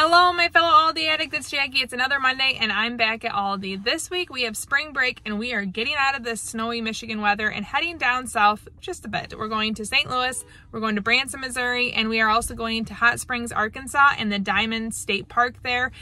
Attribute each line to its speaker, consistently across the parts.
Speaker 1: Hello, my fellow Aldi addict, it's Jackie. It's another Monday and I'm back at Aldi. This week we have spring break and we are getting out of this snowy Michigan weather and heading down south just a bit. We're going to St. Louis, we're going to Branson, Missouri, and we are also going to Hot Springs, Arkansas and the Diamond State Park there.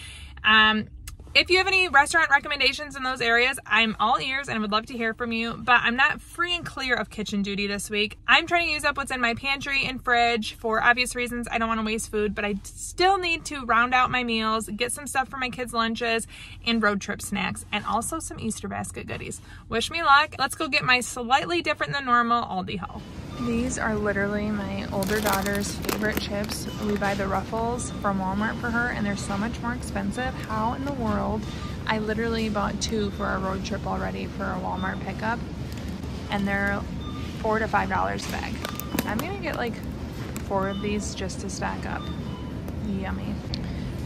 Speaker 1: If you have any restaurant recommendations in those areas, I'm all ears and I would love to hear from you, but I'm not free and clear of kitchen duty this week. I'm trying to use up what's in my pantry and fridge for obvious reasons. I don't want to waste food, but I still need to round out my meals, get some stuff for my kids' lunches and road trip snacks, and also some Easter basket goodies. Wish me luck. Let's go get my slightly different than normal Aldi haul. These are literally my older daughter's favorite chips. We buy the Ruffles from Walmart for her and they're so much more expensive. How in the world? I literally bought 2 for our road trip already for a Walmart pickup and they're $4 to $5 a bag. I'm gonna get like 4 of these just to stack up. Yummy.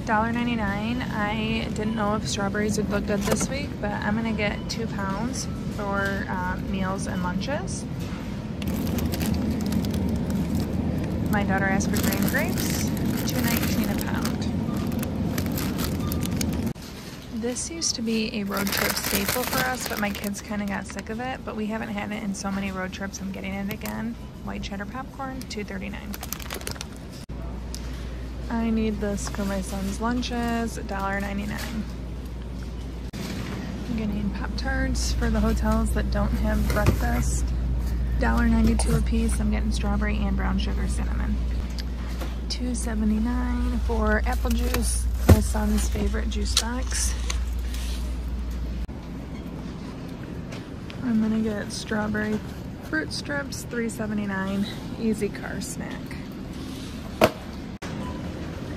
Speaker 1: $1.99. I didn't know if strawberries would look good this week, but I'm gonna get 2 pounds for meals and lunches. My daughter asked for green grapes, $2.19 a pound. This used to be a road trip staple for us, but my kids kind of got sick of it, but we haven't had it in so many road trips, I'm getting it again. White cheddar popcorn, $2.39. I need this for my son's lunches, $1.99. I'm getting Pop-Tarts for the hotels that don't have breakfast. $1.92 a piece. I'm getting strawberry and brown sugar cinnamon. $2.79 for apple juice, my son's favorite juice box. I'm gonna get strawberry fruit strips, $3.79, easy car snack.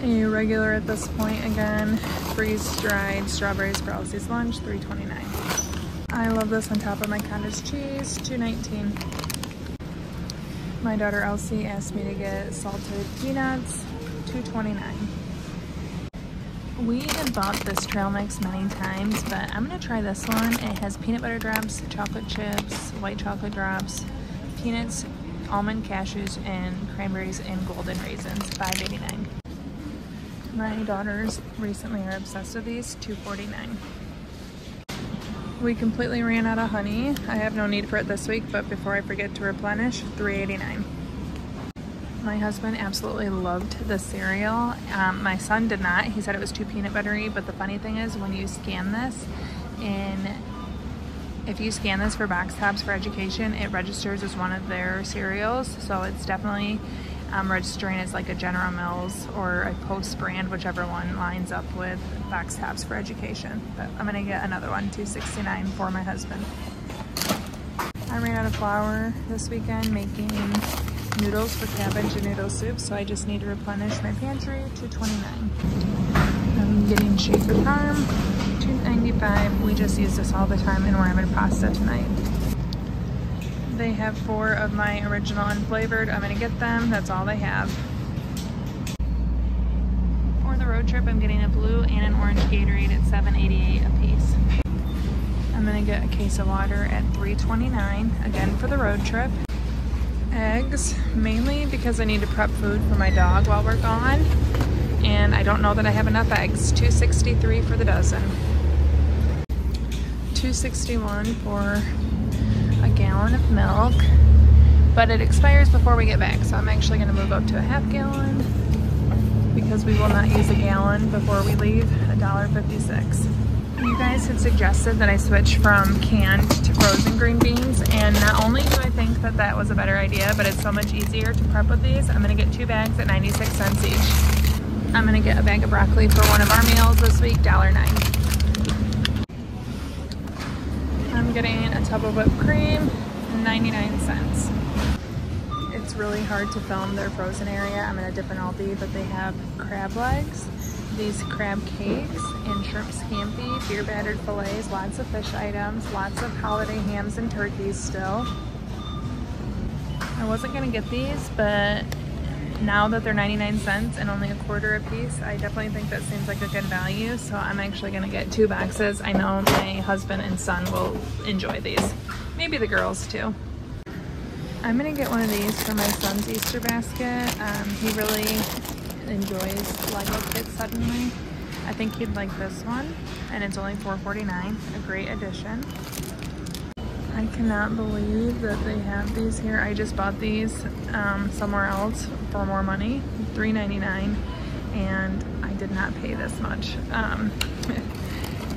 Speaker 1: A regular at this point again, freeze-dried strawberries for Elsie's lunch, $3.29. I love this on top of my cottage cheese, $2.19. My daughter Elsie asked me to get salted peanuts, $2.29. We have bought this trail mix many times, but I'm gonna try this one. It has peanut butter drops, chocolate chips, white chocolate drops, peanuts, almond cashews, and cranberries and golden raisins, $5.89. My daughters recently are obsessed with these, $2.49. We completely ran out of honey. I have no need for it this week, but before I forget to replenish, $3.89. My husband absolutely loved the cereal. My son did not. He said it was too peanut buttery, but the funny thing is when you scan this, if you scan this for box tops for education, it registers as one of their cereals, so it's definitely registering as like a General Mills or a Post brand, whichever one lines up with box tops for education. But I'm gonna get another one, $2.69 for my husband. I ran out of flour this weekend making noodles for cabbage and noodle soup, so I just need to replenish my pantry, $2.29. I'm getting shaker parm, $2.95. We just use this all the time and we're having pasta tonight. They have 4 of my original unflavored. I'm gonna get them, that's all they have. For the road trip, I'm getting a blue and an orange Gatorade at $7.88 a piece. I'm gonna get a case of water at $3.29, again for the road trip. Eggs, mainly because I need to prep food for my dog while we're gone. And I don't know that I have enough eggs, $2.63 for the dozen. $2.61 for a gallon of milk, but it expires before we get back, so I'm actually going to move up to a half gallon because we will not use a gallon before we leave, $1.56. You guys had suggested that I switch from canned to frozen green beans, and not only do I think that that was a better idea, but it's so much easier to prep with these. I'm going to get 2 bags at 96 cents each. I'm going to get a bag of broccoli for one of our meals this week, $1.09. I'm getting a tub of whipped cream, 99 cents. It's really hard to film their frozen area. I'm in a different Aldi, but they have crab legs, these crab cakes, and shrimp scampi, beer battered fillets, lots of fish items, lots of holiday hams and turkeys still. I wasn't gonna get these, but now that they're 99 cents and only $1/4 a piece, I definitely think that seems like a good value, so I'm actually gonna get 2 boxes. I know my husband and son will enjoy these. Maybe the girls too. I'm gonna get one of these for my son's Easter basket. He really enjoys Lego kits suddenly. I think he'd like this one, and it's only $4.49, a great addition. I cannot believe that they have these here. I just bought these somewhere else for more money, $3.99, and I did not pay this much.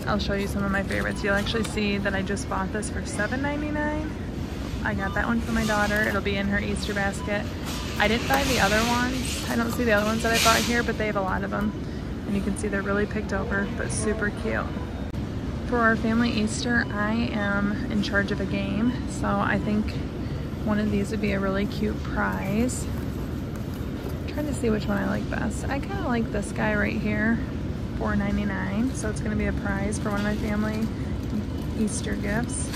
Speaker 1: I'll show you some of my favorites. You'll actually see that I just bought this for $7.99. I got that one for my daughter. It'll be in her Easter basket. I didn't buy the other ones. I don't see the other ones that I bought here, but they have a lot of them. And you can see they're really picked over, but super cute. For our family Easter, I am in charge of a game, so I think one of these would be a really cute prize. I'm trying to see which one I like best. I kind of like this guy right here, $4.99, so it's going to be a prize for one of my family Easter gifts.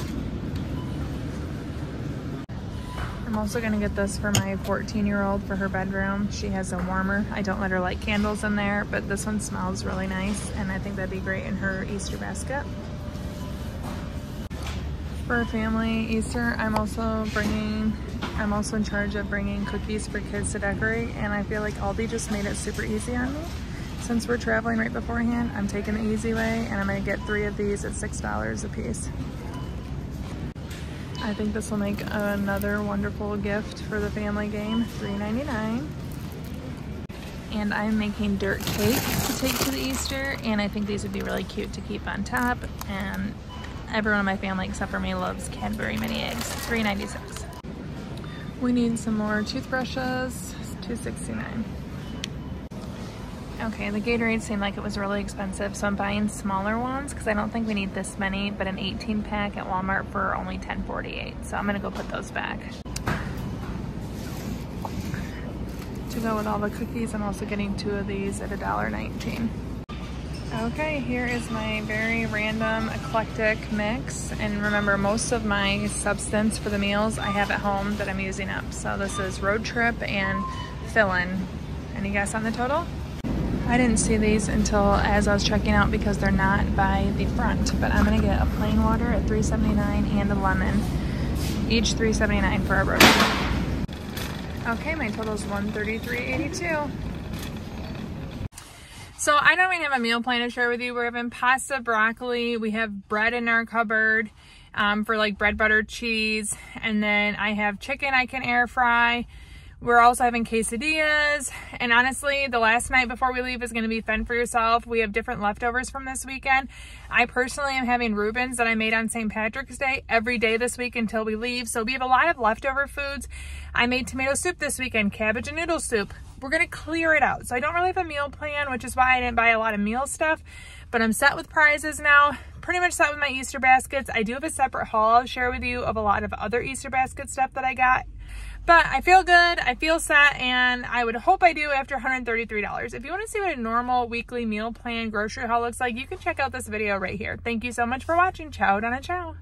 Speaker 1: I'm also going to get this for my 14-year-old for her bedroom. She has a warmer. I don't let her light candles in there, but this one smells really nice, and I think that'd be great in her Easter basket. For a family Easter, I'm also in charge of bringing cookies for kids to decorate, and I feel like Aldi just made it super easy on me. Since we're traveling right beforehand, I'm taking the easy way, and I'm going to get 3 of these at $6 a piece. I think this will make another wonderful gift for the family game, $3.99. And I'm making dirt cake to take to the Easter, and I think these would be really cute to keep on top. And everyone in my family except for me loves Cadbury mini eggs, $3.96. We need some more toothbrushes, $2.69. Okay, the Gatorade seemed like it was really expensive, so I'm buying smaller ones because I don't think we need this many, but an 18-pack at Walmart for only $10.48. So I'm gonna go put those back. To go with all the cookies, I'm also getting 2 of these at $1.19. Okay, here is my very random eclectic mix. And remember, most of my substance for the meals I have at home that I'm using up. So this is road trip and fill-in. Any guess on the total? I didn't see these until as I was checking out because they're not by the front, but I'm gonna get a plain water at $3.79 and a lemon, each $3.79 for a road trip. Okay, my total is $133.82. So I don't even have a meal plan to share with you. We're having pasta, broccoli, we have bread in our cupboard for like bread, butter, cheese, and then I have chicken I can air fry. We're also having quesadillas, and honestly, the last night before we leave is going to be fend for yourself. We have different leftovers from this weekend. I personally am having Reubens that I made on St. Patrick's Day every day this week until we leave. So we have a lot of leftover foods. I made tomato soup this weekend, cabbage and noodle soup. We're going to clear it out. So I don't really have a meal plan, which is why I didn't buy a lot of meal stuff, but I'm set with prizes now. Pretty much set with my Easter baskets. I do have a separate haul I'll share with you of a lot of other Easter basket stuff that I got. But I feel good, I feel set, and I would hope I do after $133. If you want to see what a normal weekly meal plan grocery haul looks like, you can check out this video right here. Thank you so much for watching. Ciao, Donna, ciao.